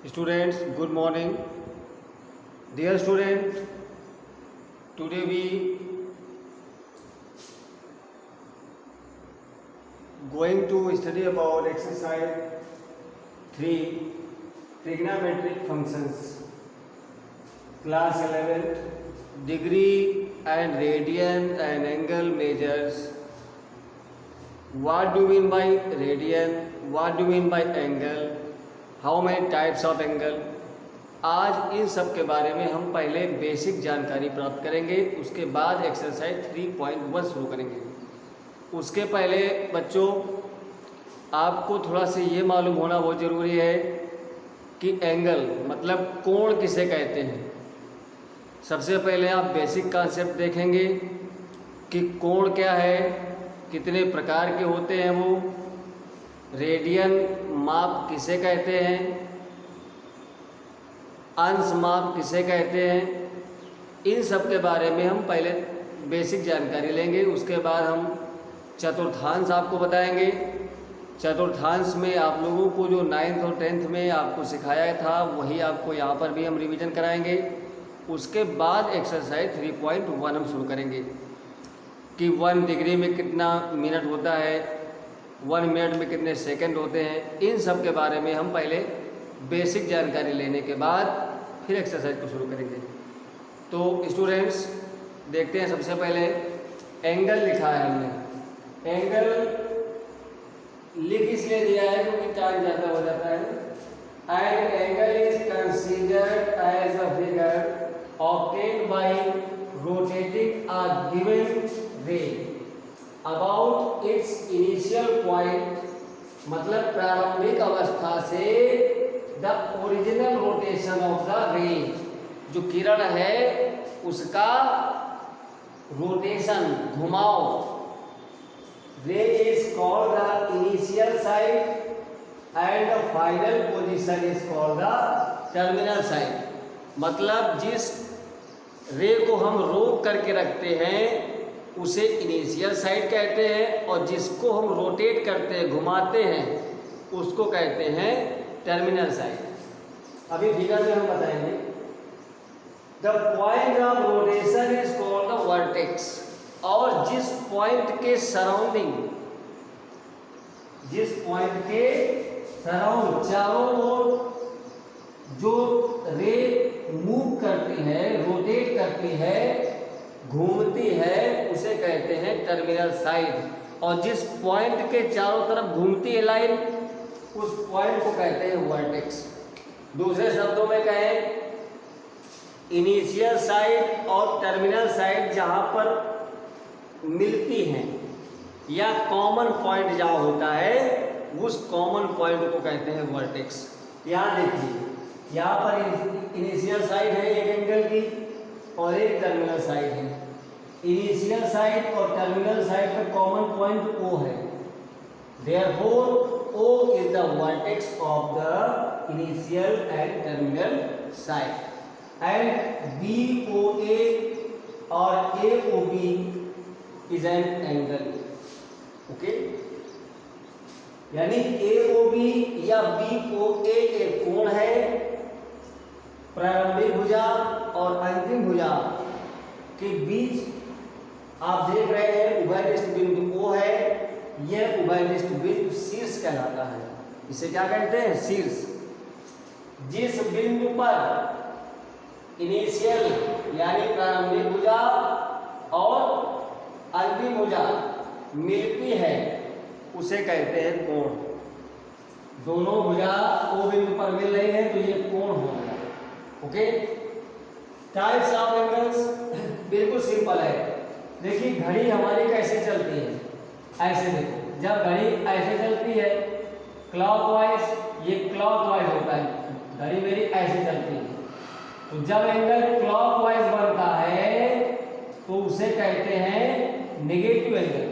Students, good morning. Dear student, today we going to study about exercise 3 trigonometric functions, class 11th, degree and radian and angle measures. What do you mean by radian? What do you mean by angle? How many types of angle. आज इन सब के बारे में हम पहले basic जानकारी प्राप्त करेंगे, उसके बाद एक्सरसाइज 3.1 शुरू करेंगे। उसके पहले बच्चों आपको थोड़ा सा ये मालूम होना बहुत ज़रूरी है कि एंगल मतलब कोण किसे कहते हैं। सबसे पहले आप बेसिक कॉन्सेप्ट देखेंगे कि कोण क्या है, कितने प्रकार के होते हैं वो, रेडियन माप किसे कहते हैं, अंश माप किसे कहते हैं, इन सब के बारे में हम पहले बेसिक जानकारी लेंगे। उसके बाद हम चतुर्थांश आपको बताएंगे। चतुर्थांश में आप लोगों को जो 9th और 10th में आपको सिखाया था वही आपको यहाँ पर भी हम रिवीजन कराएंगे। उसके बाद एक्सरसाइज 3.1 हम शुरू करेंगे कि 1 डिग्री में कितना मिनट होता है, 1 मिनट में कितने सेकंड होते हैं। इन सब के बारे में हम पहले बेसिक जानकारी लेने के बाद फिर एक्सरसाइज को शुरू करेंगे। तो स्टूडेंट्स देखते हैं, सबसे पहले एंगल लिखा है हमने। एंगल लिख इसलिए दिया है क्योंकि टाइम ज़्यादा हो जाता है। And angle is considered as a figure obtained by rotating a given ray about its initial point, मतलब प्रारंभिक अवस्था से the original rotation of the ray, जो किरण है उसका रोटेशन घुमाव, ray is called the initial side and the final position is called the terminal side. मतलब जिस रे को हम रोक करके रखते हैं उसे इनिशियल साइड कहते हैं, और जिसको हम रोटेट करते हैं, घुमाते हैं, उसको कहते हैं टर्मिनल साइड। अभी फिगर में हम बताएंगे। The point of rotation is called the vertex, और जिस पॉइंट के सराउंडिंग, जिस पॉइंट के सराउंड चारों ओर जो रे मूव करती है, रोटेट करती है, घूमती है, उसे कहते हैं टर्मिनल साइड। और जिस पॉइंट के चारों तरफ घूमती है लाइन, उस पॉइंट को कहते हैं वर्टेक्स। दूसरे शब्दों में कहें, इनिशियल साइड और टर्मिनल साइड जहां पर मिलती हैं या कॉमन पॉइंट जहां होता है, उस कॉमन पॉइंट को कहते हैं वर्टेक्स। यहाँ देखिए, यहाँ पर इनिशियल साइड है एक एंगल की और एक टर्मिनल साइड है। इनिशियल साइड और टर्मिनल साइड का कॉमन पॉइंट O है। Therefore, O is the vertex of the initial and terminal side. And BOA और AOB is an angle. Okay? यानी AOB या BOA एक कोण है। प्रारंभिक भुजा और अंतिम भुजा के बीच आप देख रहे हैं उभयनिष्ठ बिंदु O है। यह उभयनिष्ठ बिंदु शीर्ष कहलाता है। इसे क्या कहते हैं? शीर्ष। जिस बिंदु पर इनिशियल यानी प्रारंभिक भुजा और अंतिम भुजा मिलती है उसे कहते हैं कोण। दोनों भुजा O बिंदु पर मिल रही है तो ये कोण हो गया। ओके, टाइप्स ऑफ एंगल्स बिल्कुल सिंपल है। देखिए घड़ी हमारी कैसे चलती है, ऐसे देखो, जब घड़ी ऐसे चलती है क्लॉकवाइज, ये क्लॉकवाइज होता है, घड़ी मेरी ऐसे चलती है। तो जब एंगल क्लॉकवाइज बनता है तो उसे कहते हैं नेगेटिव एंगल,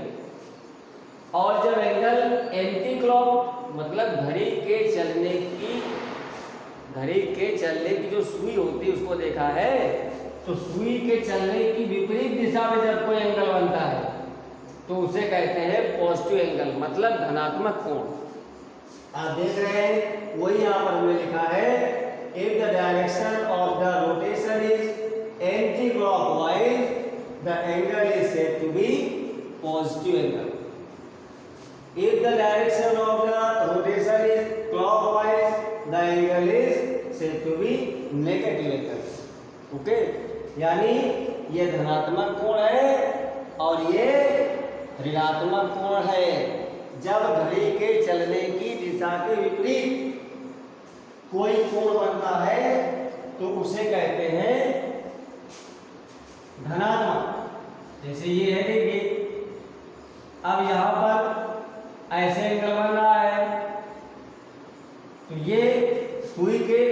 और जब एंगल एंटी क्लॉक मतलब घड़ी के चलने की जो सुई होती है उसको देखा है, तो सुई के चलने की विपरीत दिशा में जब कोई एंगल बनता है तो उसे कहते हैं पॉजिटिव एंगल, मतलब धनात्मक कोण। आप देख रहे हैं वही यहाँ पर हमने लिखा है direction of the rotation is anti clockwise, the angle is said to be positive angle. If the direction of the rotation is clockwise, the angle is said to be negative angle. Okay? यानी ये धनात्मक कोण है और ये ऋणात्मक कोण है। जब घड़ी के चलने की दिशा के विपरीत कोई कोण बनता है तो उसे कहते हैं धनात्मक। जैसे ये है, देखिए अब यहाँ पर ऐसे एंगल बन रहा है तो ये सुई के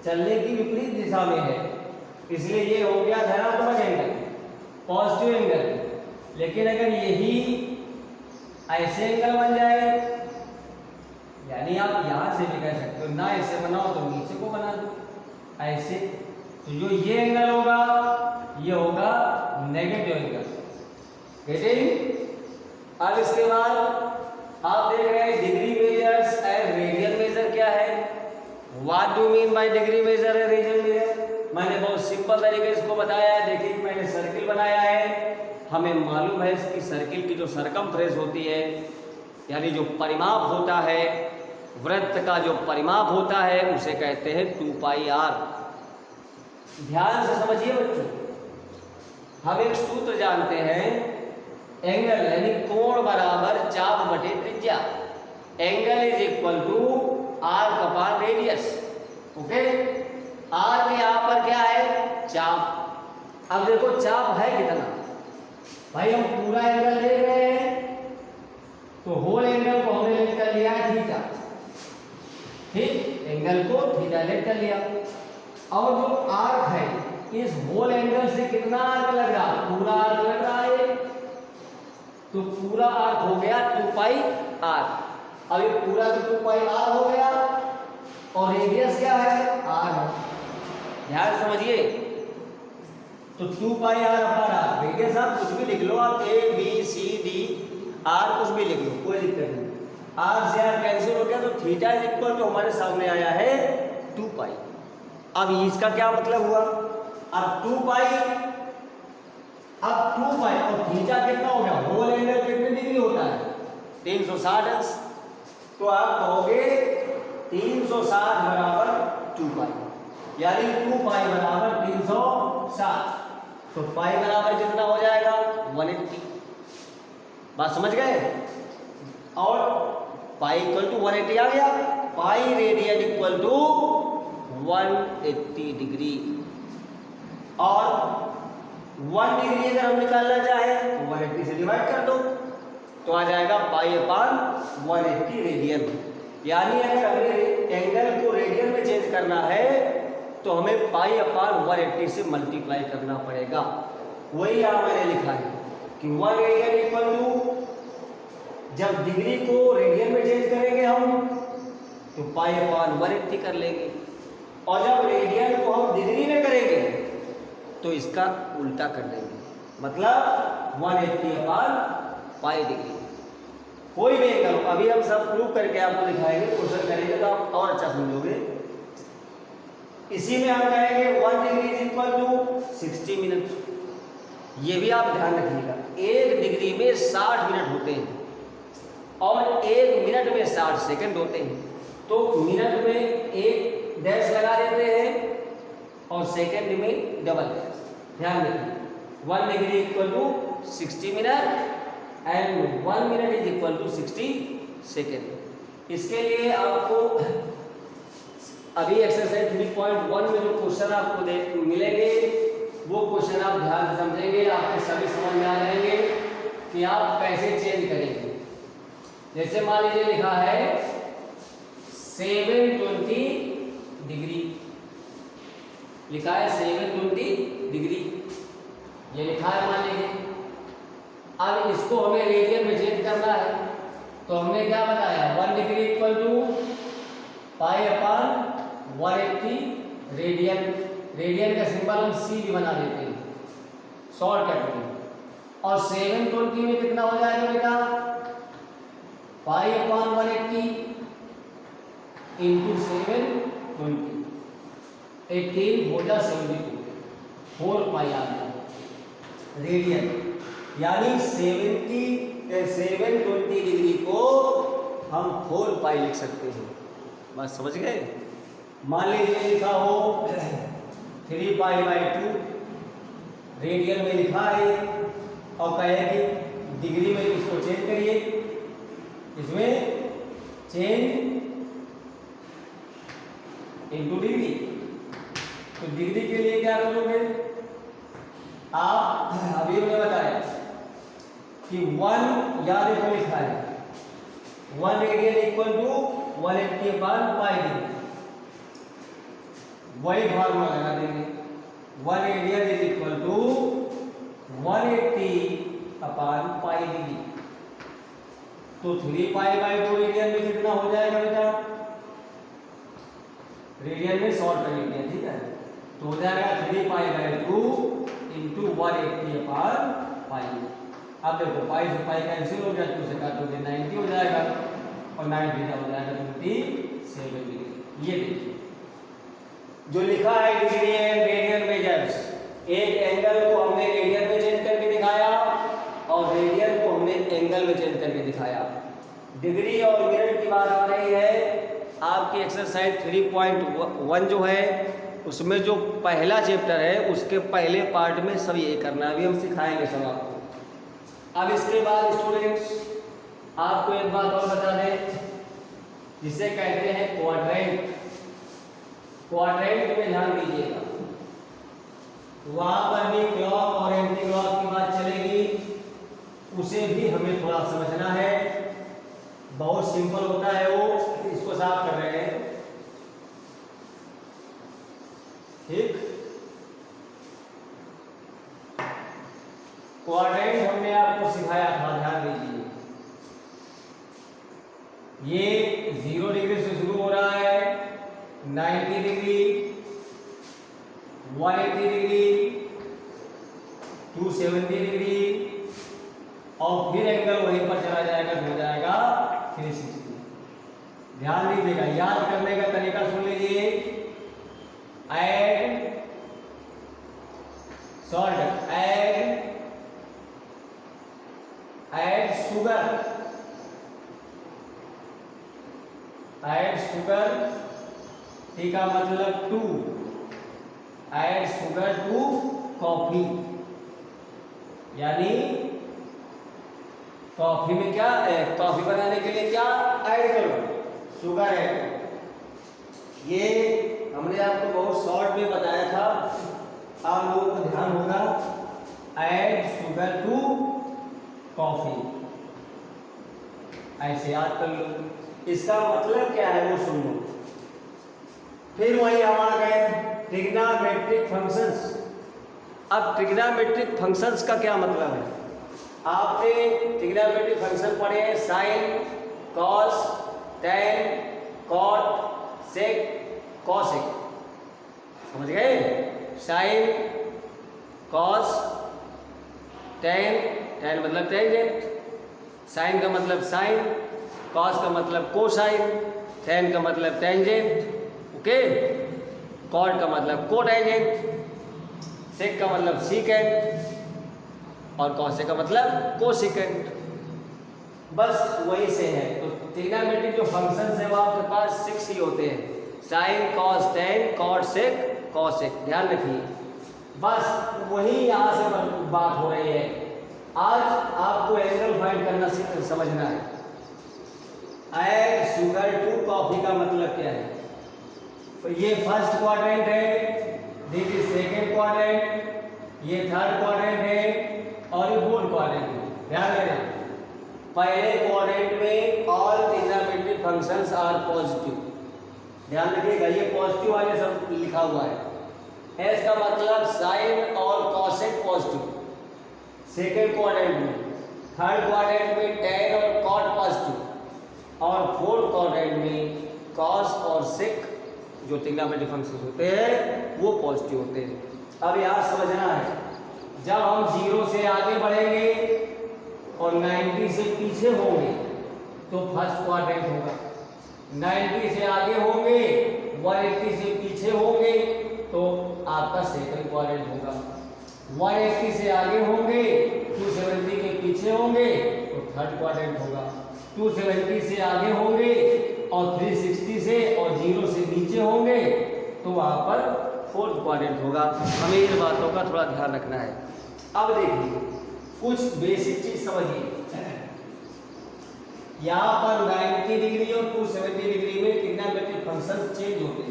चलने की विपरीत दिशा में है, इसलिए ये हो गया धनात्मक एंगल, पॉजिटिव एंगल। लेकिन अगर यही ऐसे एंगल बन जाए, यानी आप यहां से भी कह सकते हो, ना ऐसे बनाओ तो नीचे को बना दो ऐसे, तो जो ये एंगल होगा ये होगा नेगेटिव एंगल। गेटिंग? अब इसके बाद आप देख रहे हैं degree measures and radian measure क्या है। What do mean by degree measure and radian measure? मैंने बहुत सिंपल तरीके से इसको बताया है। देखिए मैंने सर्किल बनाया है, हमें मालूम है कि सर्किल की जो सरकमफ्रेंस होती है, यानी जो परिमाप होता है, वृत्त का जो परिमाप होता है उसे कहते हैं 2πr। ध्यान से समझिए बच्चों, हम एक सूत्र जानते हैं, एंगल यानी कोण बराबर चाप बटे त्रिज्या। Angle is equal to arc upon radius. Okay, r के यहाँ पर क्या है? चाप। अब देखो चाप है कितना, भाई हम पूरा एंगल देख रहे हैं तो होल एंगल को हमने लेट कर लिया है थीटा। ठीक, एंगल को थीटा लेट कर लिया। और जो आर्क है, इस होल एंगल से कितना आर्क लग रहा? पूरा आर्क लग रहा है, तो पूरा आर्क हो गया 2πr। अब ये पूरा तो 2πr हो गया और रेडियस क्या है? r। ध्यान समझिए, तो 2πr/r रेडियस आप कुछ भी लिख लो, आप a b c d r कुछ भी लिख लो, कोई दिक्कत नहीं। r से r कैंसिल हो गया तो थीटा इज इक्वल टू हमारे सामने आया है 2π। अब इसका क्या मतलब हुआ? अब 2π और थीटा कितना हो गया? होल एंगल कितने डिग्री होता है? 360 अंश। तो आप कहोगे 360 बराबर 2π, यानी 2π बराबर 360, तो पाई बराबर कितना हो जाएगा? 180। बात समझ गए? और पाई इक्वल टू 180 आ गया। Pi radian equal to 180 degree. और 1 डिग्री अगर हम निकालना चाहें तो 180 से डिवाइड कर दो तो आ जाएगा पाई अपॉन 180 रेडियन। यानी अगर हमें एंगल को रेडियन में चेंज करना है तो हमें पाई अपॉन 180 से मल्टीप्लाई करना पड़ेगा। वही यहाँ मैंने लिखा है कि 1 रेडियन इक्वल टू, जब डिग्री को रेडियन में चेंज करेंगे हम तो पाई अपॉन 180 कर लेंगे, और जब रेडियन को हम डिग्री में करेंगे तो इसका उल्टा कर देंगे, मतलब 180 अपॉन पाई डिग्री। कोई भी एंगल, अभी हम सब प्रूव करके आपको दिखाएंगे, क्वेश्चन करेंगे तो आप और अच्छा समझोगे। इसी में हम कहेंगे 1 degree is equal to 60 minute. ये भी आप ध्यान रखिएगा, 1 डिग्री में 60 मिनट होते हैं और 1 मिनट में 60 सेकंड होते हैं। तो मिनट में 1 डैश लगा देते हैं और सेकंड में डबल डैश। ध्यान रखिए, 1 degree equal to 60 minute and 1 minute is equal to 60 second. इसके लिए आपको अभी एक्सरसाइज 3.1 में जो क्वेश्चन आपको मिलेंगे वो क्वेश्चन आप ध्यान से समझेंगे, आपके सभी समझ में आ जाएंगे कि आप कैसे चेंज करेंगे। जैसे मान लीजिए लिखा है 720 डिग्री, लिखा है 720 डिग्री, ये लिखा है मान लीजिए। अब इसको हमें रेडियन में चेंज करना है तो हमने क्या बताया, 1 degree equal to pi upon 180 radian. Radian का सिंबल हम सी भी बना देते हैं शॉर्टकट में। और 720 में कितना हो जाएगा बेटा, पाई अपॉन 180 इंटू 720। 18 हो जा 72, 4 पाई आ गया रेडियन, यानी 720 डिग्री को हम 4 पाई लिख सकते हैं। बात समझ गए? मान लीजिए लिखा हो 3 पाई बाई 2 रेडियन में लिखा है और कहे कि डिग्री में इसको चेंज करिए, इसमें चेंज इनटू डिग्री। तो डिग्री के लिए क्या करोगे आप? अभी मैंने बताया कि 1, याद देखो लिखा है 1 radian equal to 180 upon pi degree, वही फार्मूला लगा देंगे। 1 radian is equal to 180 upon pi degree. तो 3 पाई बाई 2 रेडियन में कितना हो जाएगा बेटा? रेडियन में शॉर्ट कर लिया, ठीक है, तो हो जाएगा 3 पाई बाई 2 इंटू 180 अपान पाई। अब देखो पाई से पाई कैंसिल हो गया, 2 से काटोगे 90 हो जाएगा और 90 हो जाएगा 27 डिग्री। ये देखिए जो लिखा है डिग्री एंड रेडियन मेजर्स, एक एंगल को हमने रेडियन में चेंज करके दिखाया और रेडियन को हमने एंगल में चेंज करके दिखाया। डिग्री और मिनट की बात आ रही है आपकी एक्सरसाइज 3.1 जो है उसमें जो पहला चैप्टर है उसके पहले पार्ट में सब ये करना है, अभी हम सिखाएंगे सब आपको। अब इसके बाद स्टूडेंट्स आपको एक बात और बता दें जिसे कहते हैं क्वाड्रेंट। क्वाड्रेंट में ध्यान दीजिएगा, वहां पर भी क्लॉक और एंटी क्लॉक की बात चलेगी, उसे भी हमें थोड़ा समझना है। बहुत सिंपल होता है वो, इसको साफ कर रहे हैं, ठीक। क्वाड्रेंट हमने आपको सिखाया था, ध्यान दीजिए। ये 0 डिग्री से शुरू हो रहा है, 90 डिग्री, 180 डिग्री, 270 डिग्री और फिर एंगल वहीं पर चला जाएगा, हो जाएगा 360। ध्यान दीजिएगा, याद करने का तरीका सुन लीजिए। Add salt, add sugar, add sugar, ठीक है, मतलब 2, ऐड शुगर टू कॉफी, यानी कॉफी में क्या, कॉफी बनाने के लिए क्या ऐड करो? Sugar add. ये हमने आपको बहुत शॉर्ट में बताया था, आप लोगों को ध्यान होगा। ऐड शुगर टू कॉफी, ऐसे याद कर लो। इसका मतलब क्या है वो सुन लो। फिर वही हम आ गए ट्रिग्नोमेट्रिक फंक्शंस। अब ट्रिग्नोमेट्रिक फंक्शंस का क्या मतलब है? आपने ट्रिग्नोमेट्रिक फंक्शन पढ़े हैं, साइन, कॉस, टैन, कॉट, सेक, कॉसेक, समझ गए? साइन, कॉस, टैन, टैन मतलब टेंजेंट, साइन का मतलब साइन, कॉस का मतलब कोसाइन, टैन का मतलब टेंजेंट, ओके, कॉट का मतलब कोटेंजेंट, सेक का मतलब सीकेंट और कॉसेक का मतलब कोसिकेंट। बस वही से है। तो ट्रिग्नोमेट्रिक जो फंक्शंस है वो आपके पास 6 ही होते हैं, साइन, कॉस, टैन, कॉट, सेक, कॉसेक, ध्यान रखिए। बस वही यहाँ से बात हो रही है। आज आपको एंगल फाइंड करना समझना है। ऐड शुगर टू कॉफी का मतलब क्या है? तो ये फर्स्ट क्वाड्रेंट है, दिस इज सेकेंड क्वाड्रेंट, ये थर्ड क्वाड्रेंट है और ये फोर्थ क्वाड्रेंट है। ध्यान देना, पहले क्वाड्रेंट में all trigonometric functions are positive. ध्यान रखिएगा, ये पॉजिटिव वाले सब लिखा हुआ है। एस का मतलब साइन और कॉसेक पॉजिटिव सेकेंड क्वाड्रेंट में, थर्ड क्वाड्रेंट में टैन और कॉट पॉजिटिव और फोर्थ क्वाड्रेंट में कॉस और सेक जो ट्रिग्नोमेट्रिक फंक्शंस होते हैं वो पॉजिटिव होते हैं। अब याद समझना है, जब हम 0 से आगे बढ़ेंगे और 90 से पीछे होंगे तो फर्स्ट क्वाड्रेंट होगा, 90 से आगे होंगे 180 से पीछे होंगे आपका सेकंड क्वाड्रेंट होगा। 180 से आगे होंगे, 270 के पीछे होंगे तो थर्ड क्वाड्रेंट होगा। 270 से आगे होंगे और 360 से और 0 से नीचे होंगे तो वहाँ पर फोर्थ क्वाड्रेंट होगा। हमें इन बातों का थोड़ा ध्यान रखना है। अब देखिए कुछ बेसिक चीज समझिए। यहाँ पर 90 डिग्री और 270 डिग्री में ट्रिग्नोमेट्रिक फंक्शन चेंज होते हैं।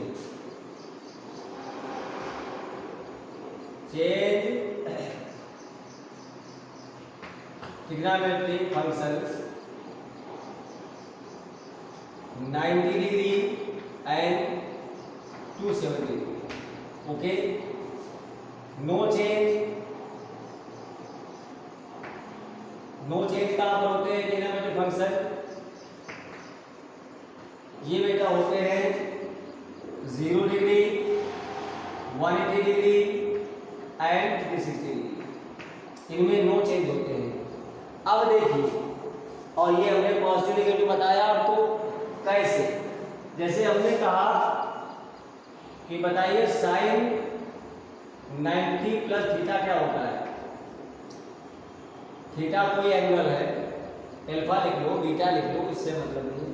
Trigonometric functions 90 degree and 270 degree, okay, no change कहाँ पर होते हैं ट्रिग्नोमेट्रिक फंक्शन? ये बेटा होते हैं 0 डिग्री, 180 डिग्री एंड 360 डिग्री, इनमें नो चेंज होते हैं। अब देखिए, और ये हमने पॉजिटिव नेगेटिव बताया आपको कैसे। जैसे हमने कहा कि बताइए साइन 90 प्लस थीटा क्या होता है? थीटा कोई एंगल है, अल्फा लिख लो, बीटा लिख लो, इससे मतलब नहीं।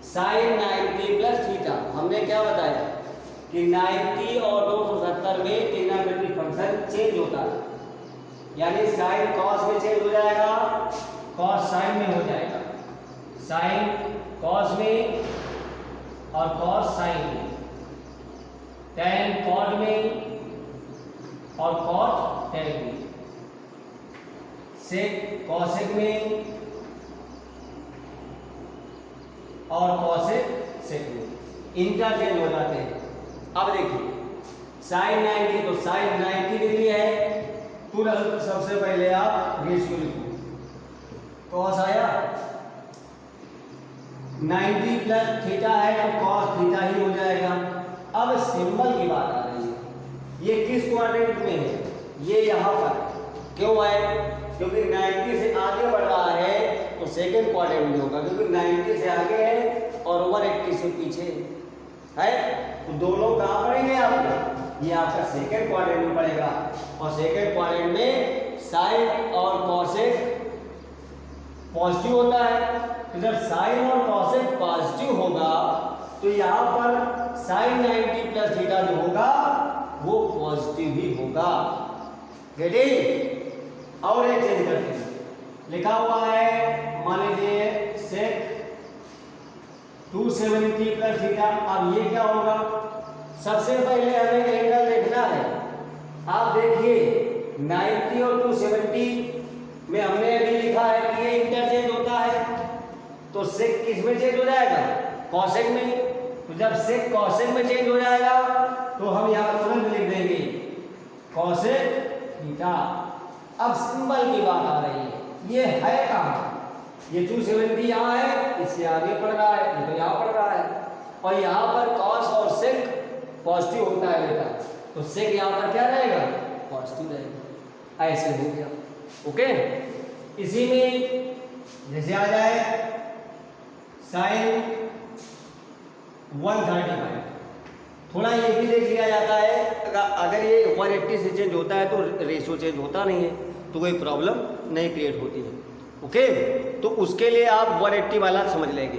साइन 90 प्लस थीटा हमने क्या बताया कि 90 और 270 में ट्रिग्नोमेट्रिक फंक्शन चेंज होता है, यानी साइन कॉस में चेंज हो जाएगा, कॉस साइन में हो जाएगा, साइन कॉस में और कॉस साइन में, टैन कॉट में और कॉट टैन में, सेक कॉसेक में और कॉसेक सेक में, इंटरचेंज हो जाते हैं। अब देखिए साइन 90 तो साइन 90 डिग्री है, तुरंत सबसे पहले आप रेशियो लिखो, कॉस आया 90 प्लस थीटा है तो कॉस थीटा ही हो जाएगा। अब सिंबल की बात आ रही है, ये किस क्वाड्रेंट में है? ये यहाँ पर क्यों है? क्योंकि 90 से आगे बढ़ रहा है तो सेकंड क्वाड्रेंट में होगा, क्योंकि 90 से आगे है और 180 से पीछे है, तो दोनों कहाँ पड़ेंगे आपके? ये आपका सेकंड क्वाड्रेंट में पड़ेगा। और सेकंड क्वाड्रेंट में साइन और कॉसेक पॉजिटिव होता है, तो जब साइन और कॉसेक पॉजिटिव होगा तो यहाँ पर साइन 90 प्लस थीटा जो होगा वो पॉजिटिव ही होगा। गेटिंग? और एक चेंज करते हैं, लिखा हुआ है मान लीजिए सेक 270 प्लस थीटा। अब ये क्या होगा? सबसे पहले हमें एंगल देखना है। आप देखिए 90 और 270 में हमने अभी लिखा है कि ये इंटरचेंज होता है, तो सेक किस में चेंज हो जाएगा? कॉसेक में। तो जब सेक कॉसेक में चेंज हो जाएगा तो हम यहाँ तुरंत लिख देंगे कॉसेक थीटा। अब सिंबल की बात आ रही है, ये है कहाँ? ये 270 यहाँ है, इससे आगे पड़ रहा है, ये तो यहाँ पड़ रहा है, और यहाँ पर कॉस और सेक पॉजिटिव होता है बेटा, तो सेक यहाँ पर क्या रहेगा? पॉजिटिव रहेगा। ऐसे हो गया, ओके। इसी में जैसे आ जाए साइन 135, थोड़ा ये भी देख लिया जाता है, अगर ये 180 से चेंज होता है तो रेशियो चेंज होता नहीं है, तो कोई प्रॉब्लम नहीं क्रिएट होती है, ओके। तो उसके लिए आप 180 वाला समझ लेंगे।